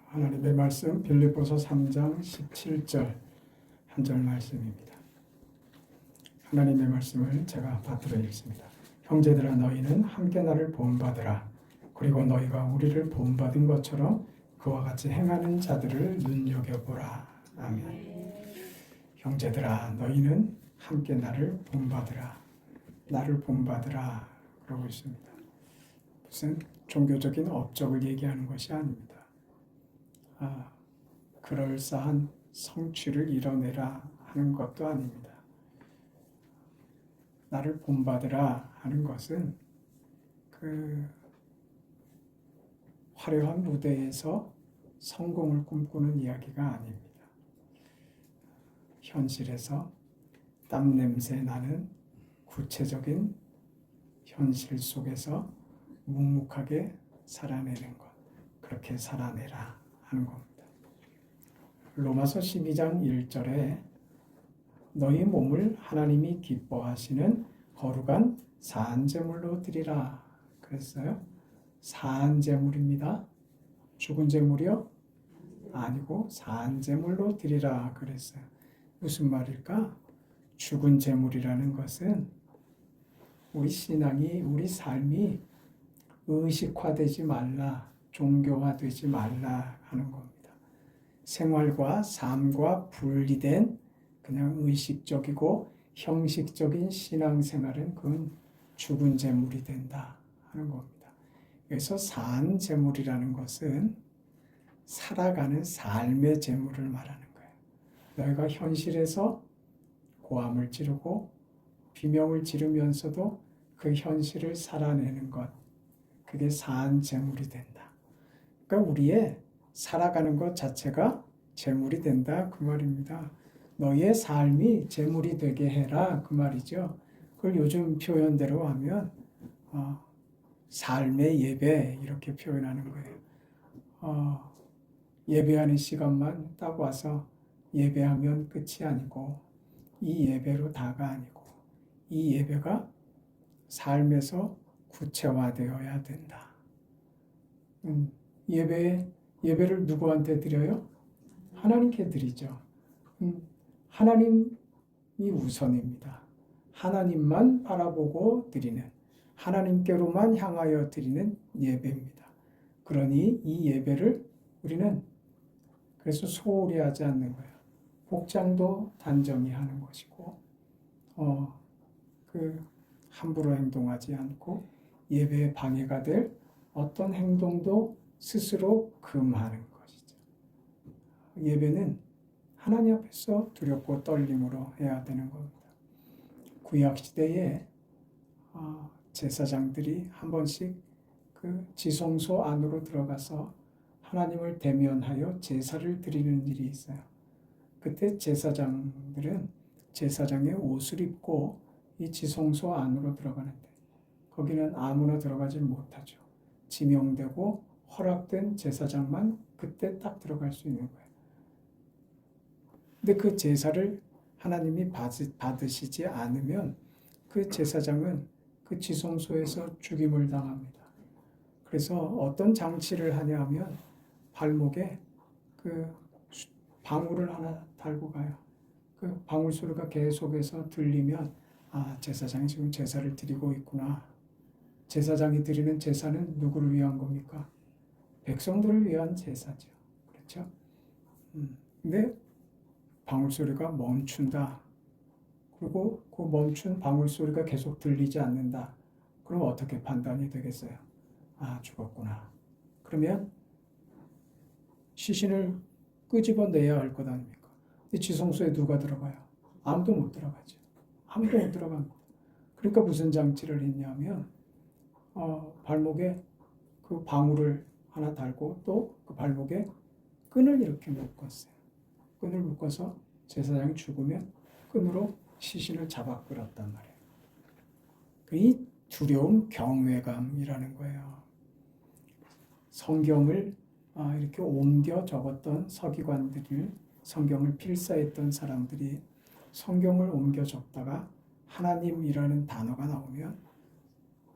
하나님의 말씀 빌립보서 3장 17절 한 절 말씀입니다. 하나님의 말씀을 제가 받들어 읽습니다. 형제들아 너희는 함께 나를 본받으라. 그리고 너희가 우리를 본받은 것처럼 그와 같이 행하는 자들을 눈여겨보라. 아멘. 형제들아 너희는 함께 나를 본받으라. 나를 본받으라. 그러고 있습니다. 무슨 종교적인 업적을 얘기하는 것이 아닙니다. 그럴싸한 성취를 이뤄내라 하는 것도 아닙니다. 나를 본받으라 하는 것은 그 화려한 무대에서 성공을 꿈꾸는 이야기가 아닙니다. 현실에서 땀 냄새 나는 구체적인 현실 속에서 묵묵하게 살아내는 것, 그렇게 살아내라 하는 겁니다. 로마서 12장 1절에 너희 몸을 하나님이 기뻐하시는 거룩한 사한제물로 드리라 그랬어요. 사한제물입니다. 죽은 제물이요? 아니고 사한제물로 드리라 그랬어요. 무슨 말일까? 죽은 제물이라는 것은 우리 신앙이, 우리 삶이 의식화되지 말라, 종교화되지 말라 하는 겁니다. 생활과 삶과 분리된 그냥 의식적이고 형식적인 신앙생활은 그건 죽은 제물이 된다 하는 겁니다. 그래서 산 제물이라는 것은 살아가는 삶의 제물을 말하는 거예요. 너희가 현실에서 고함을 지르고 비명을 지르면서도 그 현실을 살아내는 것, 그게 산 제물이 된다. 그러니까 우리의 살아가는 것 자체가 제물이 된다 그 말입니다. 너희의 삶이 제물이 되게 해라 그 말이죠. 그걸 요즘 표현대로 하면 삶의 예배 이렇게 표현하는 거예요. 예배하는 시간만 딱 와서 예배하면 끝이 아니고 이 예배로 다가 아니고 이 예배가 삶에서 구체화되어야 된다. 예배를 누구한테 드려요? 하나님께 드리죠. 하나님이 우선입니다. 하나님만 바라보고 드리는, 하나님께로만 향하여 드리는 예배입니다. 그러니 이 예배를 우리는 그래서 소홀히 하지 않는 거예요. 복장도 단정히 하는 것이고, 함부로 행동하지 않고 예배에 방해가 될 어떤 행동도 스스로 금하는 것이죠. 예배는 하나님 앞에서 두렵고 떨림으로 해야 되는 겁니다. 구약시대에 제사장들이 한 번씩 그 지성소 안으로 들어가서 하나님을 대면하여 제사를 드리는 일이 있어요. 그때 제사장들은 제사장의 옷을 입고 이 지성소 안으로 들어가는데 거기는 아무나 들어가지 못하죠. 지명되고 허락된 제사장만 그때 딱 들어갈 수 있는 거예요. 근데 그 제사를 하나님이 받으시지 않으면 그 제사장은 그 지성소에서 죽임을 당합니다. 그래서 어떤 장치를 하냐 하면 발목에 그 방울을 하나 달고 가요. 그 방울 소리가 계속해서 들리면 제사장이 지금 제사를 드리고 있구나. 제사장이 드리는 제사는 누구를 위한 겁니까? 백성들을 위한 제사죠. 그렇죠? 근데 방울 소리가 멈춘다. 그리고 그 멈춘 방울 소리가 계속 들리지 않는다. 그럼 어떻게 판단이 되겠어요? 죽었구나. 그러면 시신을 끄집어내야 할 것 아닙니까? 근데 지성소에 누가 들어가요? 아무도 못 들어가죠. 아무도 못 들어갑니다. 그러니까 무슨 장치를 했냐면 발목에 그 방울을 하나 달고 또 그 발목에 끈을 이렇게 묶었어요. 끈을 묶어서 제사장이 죽으면 끈으로 시신을 잡아 끌었단 말이에요. 이 두려움 경외감이라는 거예요. 성경을 이렇게 옮겨 적었던 서기관들이, 성경을 필사했던 사람들이 성경을 옮겨 적다가 하나님이라는 단어가 나오면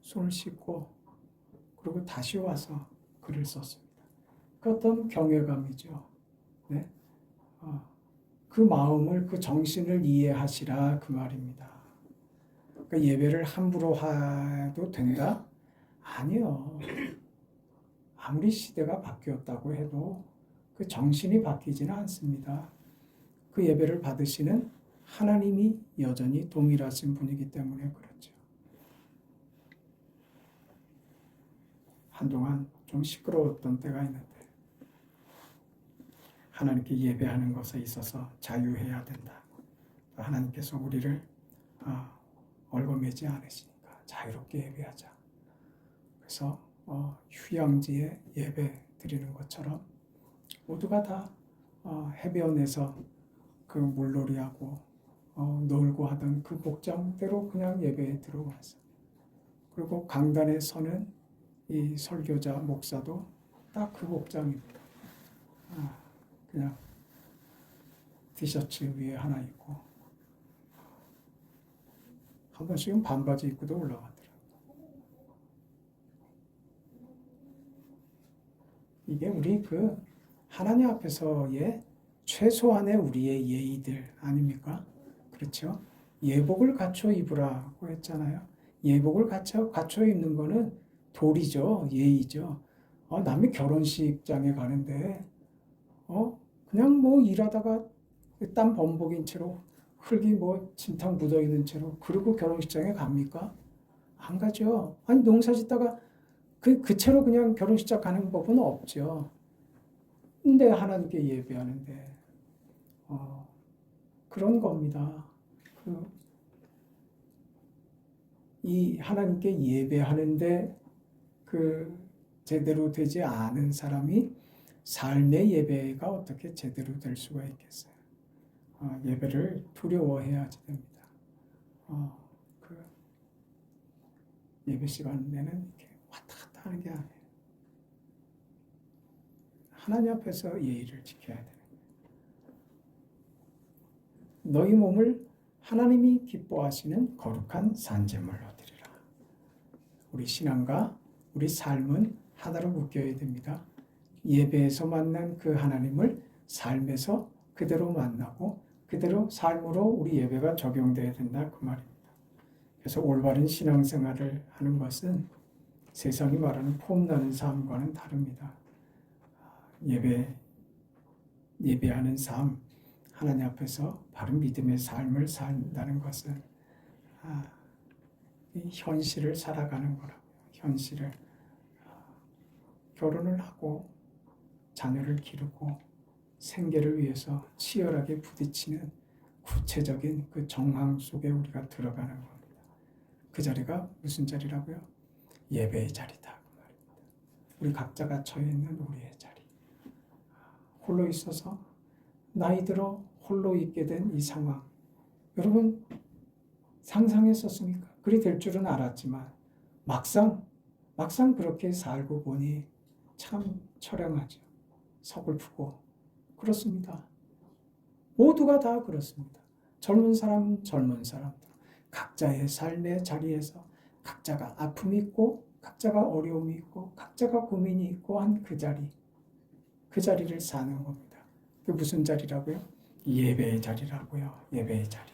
손을 씻고 그리고 다시 와서 글을 썼습니다. 그 어떤 경외감이죠. 네? 그 마음을, 그 정신을 이해하시라 그 말입니다. 그러니까 예배를 함부로 해도 된다? 아니요. 아무리 시대가 바뀌었다고 해도 그 정신이 바뀌지는 않습니다. 그 예배를 받으시는 하나님이 여전히 동일하신 분이기 때문에 그렇죠. 한동안 좀 시끄러웠던 때가 있는데 하나님께 예배하는 것에 있어서 자유해야 된다. 하나님께서 우리를 얽어매지 않으시니까 자유롭게 예배하자. 그래서 휴양지에 예배 드리는 것처럼 모두가 다 해변에서 그 물놀이하고 놀고 하던 그 복장대로 그냥 예배에 들어와서, 그리고 강단에 서는 이 설교자 목사도 딱 그 복장입니다. 그냥 티셔츠 위에 하나 입고 한 번씩은 반바지 입고도 올라가더라고요. 이게 우리 그 하나님 앞에서의 최소한의 우리의 예의들 아닙니까? 그렇죠? 예복을 갖춰 입으라고 했잖아요. 예복을 갖춰 입는 거는 도리죠. 예의죠. 남의 결혼식장에 가는데 그냥 뭐 일하다가 땀 범벅인 채로 흙이 뭐 진탕 묻어 있는 채로 그러고 결혼식장에 갑니까? 안 가죠. 아니 농사 짓다가 그 채로 그냥 결혼식장 가는 법은 없죠. 근데 하나님께 예배하는데 그런 겁니다. 이 하나님께 예배하는데 그 제대로 되지 않은 사람이 삶의 예배가 어떻게 제대로 될 수가 있겠어요? 예배를 두려워해야지 됩니다. 그 예배 시간에는 이렇게 왔다 갔다 하는 게 아니에요. 하나님 앞에서 예의를 지켜야 돼요. 너희 몸을 하나님이 기뻐하시는 거룩한 산제물로 드리라. 우리 신앙과 우리 삶은 하나로 묶여야 됩니다. 예배에서 만난 그 하나님을 삶에서 그대로 만나고 그대로 삶으로 우리 예배가 적용돼야 된다 그 말입니다. 그래서 올바른 신앙생활을 하는 것은 세상이 말하는 폼나는 삶과는 다릅니다. 예배하는 삶, 하나님 앞에서 바른 믿음의 삶을 산다는 것은 이 현실을 살아가는 거라고요. 현실을 결혼을 하고 자녀를 기르고 생계를 위해서 치열하게 부딪히는 구체적인 그 정황 속에 우리가 들어가는 겁니다. 그 자리가 무슨 자리라고요? 예배의 자리다. 그 말입니다. 우리 각자가 처해 있는 우리의 자리. 홀로 있어서 나이 들어 홀로 있게 된 이 상황. 여러분 상상했었습니까? 그리 될 줄은 알았지만 막상 그렇게 살고 보니 참 처량하죠. 서글프고 그렇습니다. 모두가 다 그렇습니다. 젊은 사람들 각자의 삶의 자리에서 각자가 아픔이 있고 각자가 어려움이 있고 각자가 고민이 있고 한 그 자리를 사는 겁니다. 그 무슨 자리라고요? 예배의 자리라고요. 예배의 자리.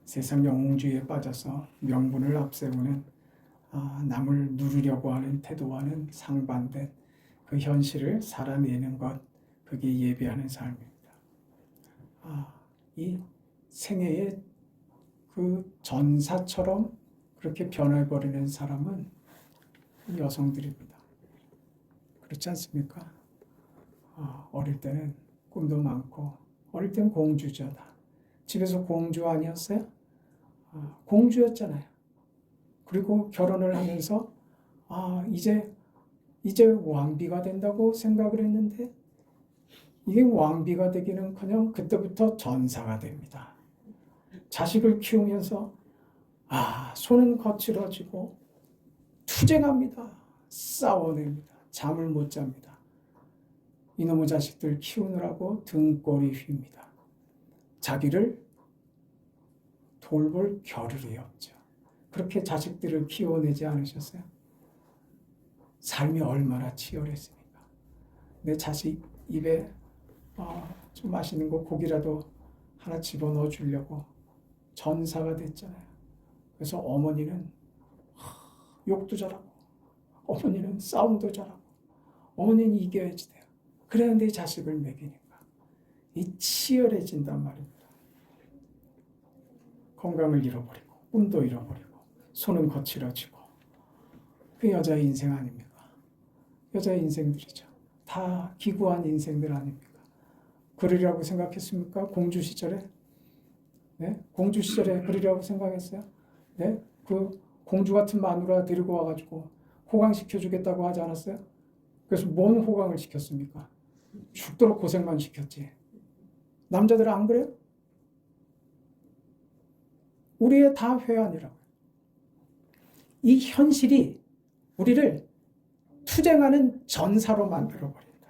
세상 영웅주의에 빠져서 명분을 앞세우는 남을 누리려고 하는 태도와는 상반된 그 현실을 살아내는 것, 그게 예배하는 삶입니다. 이 생애의 그 전사처럼 그렇게 변해버리는 사람은 여성들입니다. 그렇지 않습니까? 어릴 때는 꿈도 많고 어릴 땐 공주죠. 다. 집에서 공주 아니었어요? 공주였잖아요. 그리고 결혼을 하면서 이제 왕비가 된다고 생각을 했는데 이게 왕비가 되기는커녕 그때부터 전사가 됩니다. 자식을 키우면서 손은 거칠어지고 투쟁합니다. 싸워냅니다. 잠을 못 잡니다. 이놈의 자식들 키우느라고 등골이 휩니다. 자기를 돌볼 겨를이 없죠. 그렇게 자식들을 키워내지 않으셨어요? 삶이 얼마나 치열했습니까? 내 자식 입에 좀 맛있는 거 고기라도 하나 집어넣어 주려고 전사가 됐잖아요. 그래서 어머니는 욕도 잘하고 어머니는 싸움도 잘하고 어머니는 이겨야지 돼요. 그래야 내 자식을 먹이니까 이 치열해진단 말입니다. 건강을 잃어버리고 꿈도 잃어버리고 손은 거칠어지고 그 여자의 인생 아닙니까? 여자의 인생들이죠. 다 기구한 인생들 아닙니까? 그러리라고 생각했습니까? 공주 시절에? 네? 공주 시절에 그러리라고 생각했어요? 네? 그 공주 같은 마누라 데리고 와가지고 호강시켜 주겠다고 하지 않았어요? 그래서 뭔 호강을 시켰습니까? 죽도록 고생만 시켰지. 남자들은 안 그래요? 우리의 다 회한이라고요. 이 현실이 우리를 투쟁하는 전사로 만들어버린다.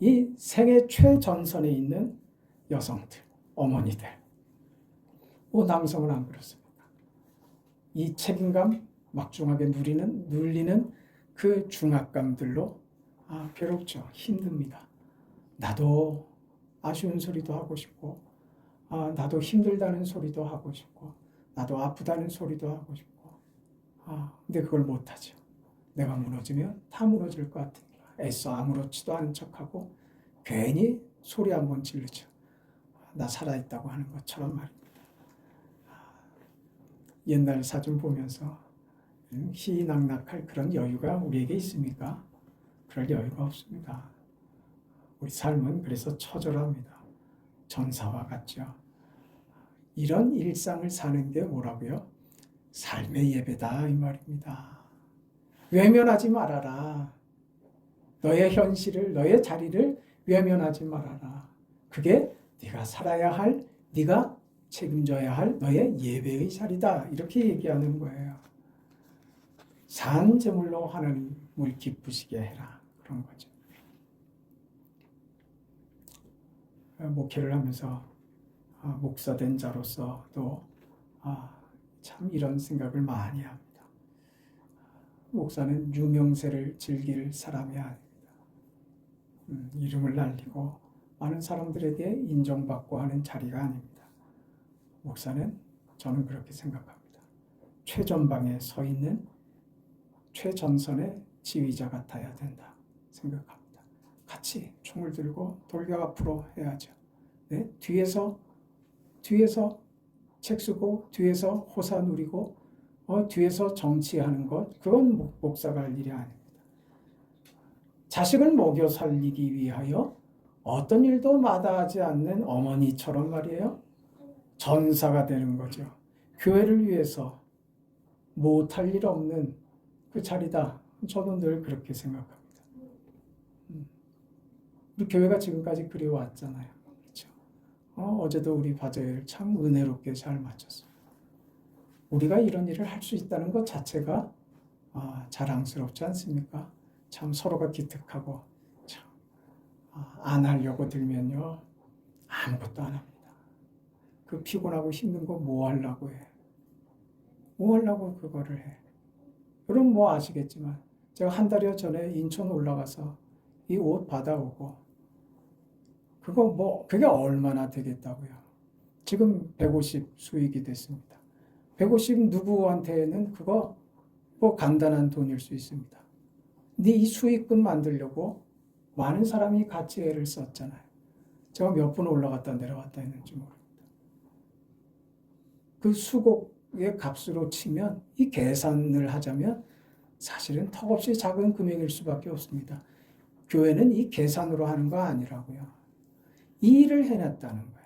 이 생애 최전선에 있는 여성들, 어머니들. 남성은 안 그렇습니까? 이 책임감 막중하게 눌리는 그 중압감들로 괴롭죠. 힘듭니다. 나도 아쉬운 소리도 하고 싶고 나도 힘들다는 소리도 하고 싶고 나도 아프다는 소리도 하고 싶고 근데 그걸 못하죠. 내가 무너지면 다 무너질 것 같으니까 애써 아무렇지도 않은 척하고 괜히 소리 한번 지르죠. 나 살아있다고 하는 것처럼 말입니다. 옛날 사진 보면서 희희낙낙할 그런 여유가 우리에게 있습니까? 그럴 여유가 없습니다. 우리 삶은 그래서 처절합니다. 전사와 같죠. 이런 일상을 사는 게 뭐라고요? 삶의 예배다 이 말입니다. 외면하지 말아라. 너의 현실을, 너의 자리를 외면하지 말아라. 그게 네가 살아야 할, 네가 책임져야 할 너의 예배의 자리다. 이렇게 얘기하는 거예요. 산 제물로 하나님을 기쁘시게 해라. 그런 거죠. 목회를 하면서 목사된 자로서 또 참 이런 생각을 많이 합니다. 목사는 유명세를 즐길 사람이 아닙니다. 이름을 날리고 많은 사람들에게 인정받고 하는 자리가 아닙니다. 목사는 저는 그렇게 생각합니다. 최전방에 서 있는 최전선의 지휘자 같아야 된다 생각합니다. 같이 총을 들고 돌격 앞으로 해야죠. 네? 뒤에서 책 쓰고 뒤에서 호사 누리고 뒤에서 정치하는 것 그건 목사가 할 일이 아닙니다. 자식을 먹여 살리기 위하여 어떤 일도 마다하지 않는 어머니처럼 말이에요. 전사가 되는 거죠. 교회를 위해서 못할 일 없는 그 자리다. 저는 늘 그렇게 생각합니다. 우리 교회가 지금까지 그리워왔잖아요. 그렇죠? 어제도 우리 바자회를 참 은혜롭게 잘 마쳤어요. 우리가 이런 일을 할 수 있다는 것 자체가 자랑스럽지 않습니까? 참 서로가 기특하고 참 안 하려고 들면요 아무것도 안 합니다. 그 피곤하고 힘든 거 뭐 하려고 해? 뭐 하려고 그거를 해? 여러분 뭐 아시겠지만 제가 한 달여 전에 인천 올라가서 이 옷 받아오고 그게 얼마나 되겠다고요? 지금 150 수익이 됐습니다. 150 누구한테는 그거 뭐 간단한 돈일 수 있습니다. 근데 이 수익금 만들려고 많은 사람이 같이 애를 썼잖아요. 제가 몇 번 올라갔다 내려갔다 했는지 모릅니다. 그 수곡의 값으로 치면 이 계산을 하자면 사실은 턱없이 작은 금액일 수밖에 없습니다. 교회는 이 계산으로 하는 거 아니라고요. 이 일을 해냈다는 거야.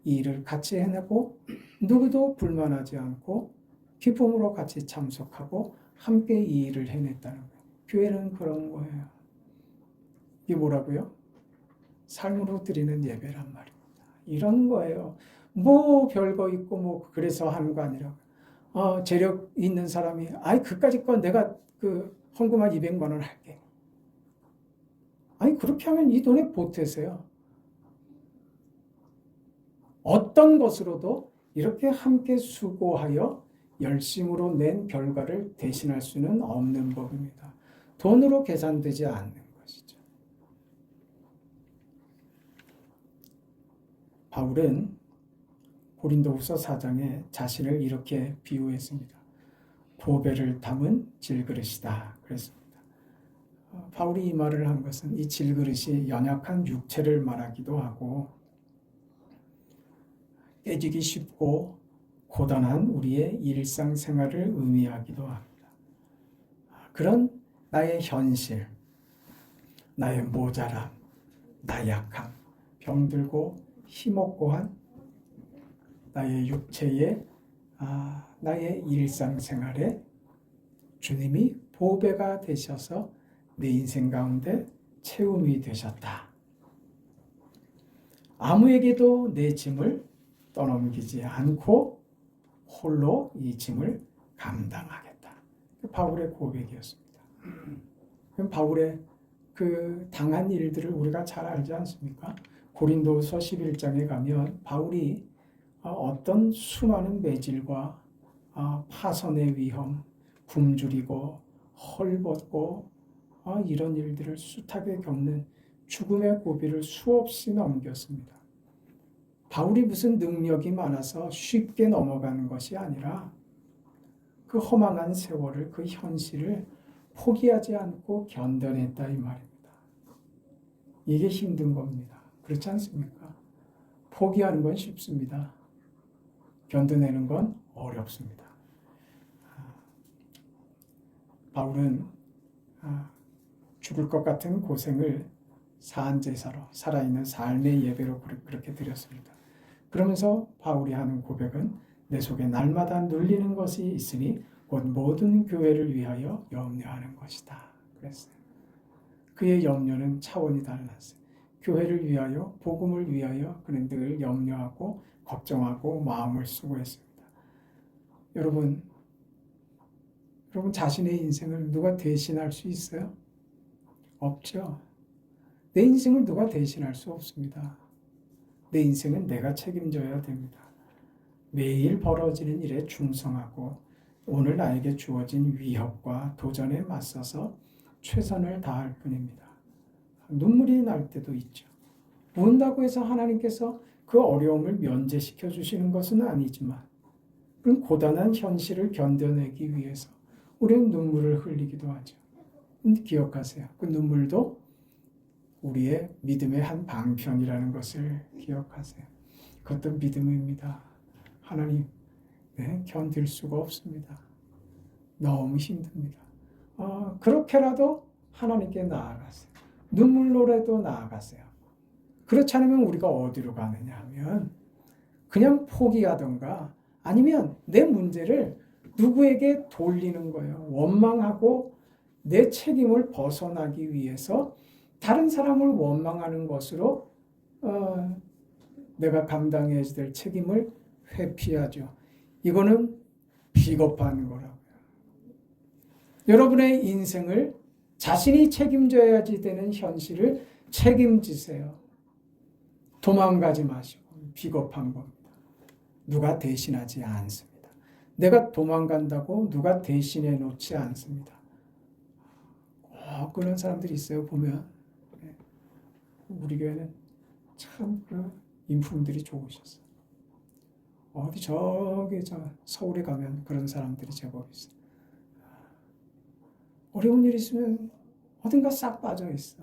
이 일을 같이 해내고 누구도 불만하지 않고 기쁨으로 같이 참석하고 함께 이 일을 해냈다는 거예요. 교회는 그런 거예요. 이게 뭐라고요? 삶으로 드리는 예배란 말입니다. 이런 거예요. 뭐 별거 있고 뭐 그래서 하는 거 아니라고요. 재력 있는 사람이 그까짓 건 내가 그 헌금 한 200만 원 할게. 그렇게 하면 이 돈에 보태세요. 어떤 것으로도 이렇게 함께 수고하여 열심으로 낸 결과를 대신할 수는 없는 법입니다. 돈으로 계산되지 않는 것이죠. 바울은 고린도후서 4장에 자신을 이렇게 비유했습니다. 보배를 담은 질그릇이다 그랬습니다. 바울이 이 말을 한 것은 이 질그릇이 연약한 육체를 말하기도 하고 깨지기 쉽고 고단한 우리의 일상생활을 의미하기도 합니다. 그런 나의 현실, 나의 모자람, 나의 약함, 병들고 힘없고 한 나의 육체의 나의 일상생활에 주님이 보배가 되셔서 내 인생 가운데 채움이 되셨다. 아무에게도 내 짐을 떠넘기지 않고 홀로 이 짐을 감당하겠다. 바울의 고백이었습니다. 그럼 바울의 그 당한 일들을 우리가 잘 알지 않습니까? 고린도서 11장에 가면 바울이 어떤 수많은 매질과 파선의 위험, 굶주리고 헐벗고 이런 일들을 숱하게 겪는 죽음의 고비를 수없이 넘겼습니다. 바울이 무슨 능력이 많아서 쉽게 넘어가는 것이 아니라 그 허망한 세월을, 그 현실을 포기하지 않고 견뎌냈다 이 말입니다. 이게 힘든 겁니다. 그렇지 않습니까? 포기하는 건 쉽습니다. 견뎌내는 건 어렵습니다. 바울은 죽을 것 같은 고생을 사한제사로 살아있는 삶의 예배로 그렇게 드렸습니다. 그러면서 바울이 하는 고백은 내 속에 날마다 눌리는 것이 있으니 곧 모든 교회를 위하여 염려하는 것이다. 그랬어요. 그의 염려는 차원이 달랐어요. 교회를 위하여, 복음을 위하여 그는 늘 염려하고 걱정하고 마음을 쓰고 했습니다. 여러분 자신의 인생을 누가 대신할 수 있어요? 없죠. 내 인생을 누가 대신할 수 없습니다. 내 인생은 내가 책임져야 됩니다. 매일 벌어지는 일에 충성하고 오늘 나에게 주어진 위협과 도전에 맞서서 최선을 다할 뿐입니다. 눈물이 날 때도 있죠. 운다고 해서 하나님께서 그 어려움을 면제시켜 주시는 것은 아니지만 그런 고단한 현실을 견뎌내기 위해서 우리는 눈물을 흘리기도 하죠. 기억하세요. 그 눈물도 우리의 믿음의 한 방편이라는 것을 기억하세요. 그것도 믿음입니다. 하나님, 견딜 수가 없습니다. 너무 힘듭니다. 그렇게라도 하나님께 나아가세요. 눈물로라도 나아가세요. 그렇지 않으면 우리가 어디로 가느냐 하면 그냥 포기하던가 아니면 내 문제를 누구에게 돌리는 거예요. 원망하고 내 책임을 벗어나기 위해서 다른 사람을 원망하는 것으로 내가 감당해야 될 책임을 회피하죠. 이거는 비겁한 거라고요. 여러분의 인생을 자신이 책임져야지 되는 현실을 책임지세요. 도망가지 마시고 비겁한 겁니다. 누가 대신하지 않습니다. 내가 도망간다고 누가 대신해 놓지 않습니다. 그런 사람들이 있어요. 보면 우리 교회는 참 그 인품들이 좋으셨어요. 어디 저기 서울에 가면 그런 사람들이 제법 있어요. 어려운 일 있으면 어딘가 싹 빠져 있어.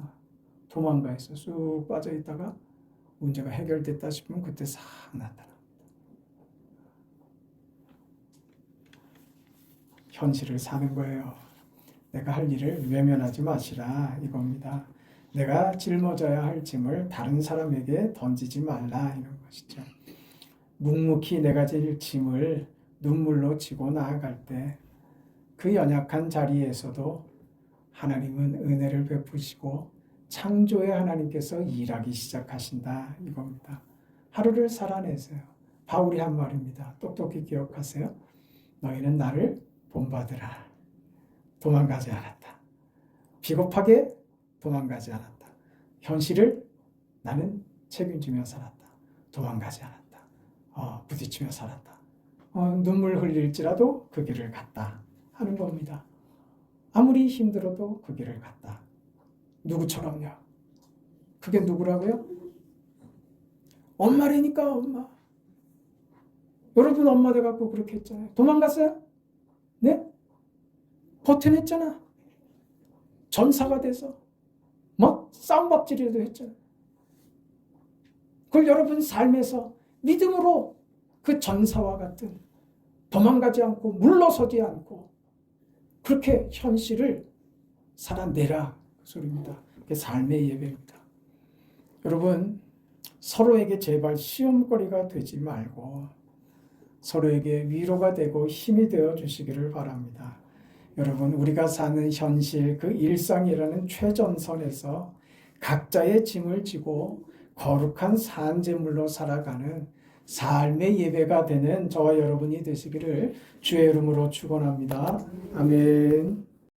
도망가 있어. 쑥 빠져 있다가 문제가 해결됐다 싶으면 그때 싹 나타납니다. 현실을 사는 거예요. 내가 할 일을 외면하지 마시라 이겁니다. 내가 짊어져야 할 짐을 다른 사람에게 던지지 말라 이런 것이죠. 묵묵히 내가 질 짐을 눈물로 지고 나아갈 때 그 연약한 자리에서도 하나님은 은혜를 베푸시고 창조의 하나님께서 일하기 시작하신다 이겁니다. 하루를 살아내세요. 바울이 한 말입니다. 똑똑히 기억하세요. 너희는 나를 본받으라. 도망가지 않았다. 비겁하게 도망가지 않았다. 현실을 나는 책임지며 살았다. 도망가지 않았다. 부딪히며 살았다. 눈물 흘릴지라도 그 길을 갔다 하는 겁니다. 아무리 힘들어도 그 길을 갔다. 누구처럼요? 그게 누구라고요? 엄마라니까, 엄마. 여러분 엄마 돼갖고 그렇게 했잖아요. 도망갔어요? 네? 버텨냈잖아. 전사가 돼서 뭐 싸움박질이라도 했잖아. 그걸 여러분 삶에서 믿음으로 그 전사와 같은 도망가지 않고 물러서지 않고 그렇게 현실을 살아내라 그 소리입니다. 그게 삶의 예배입니다. 여러분 서로에게 제발 시험거리가 되지 말고 서로에게 위로가 되고 힘이 되어 주시기를 바랍니다. 여러분 우리가 사는 현실 그 일상이라는 최전선에서 각자의 짐을 지고 거룩한 산재물로 살아가는 삶의 예배가 되는 저와 여러분이 되시기를 주의 이름으로 축원합니다. 아멘.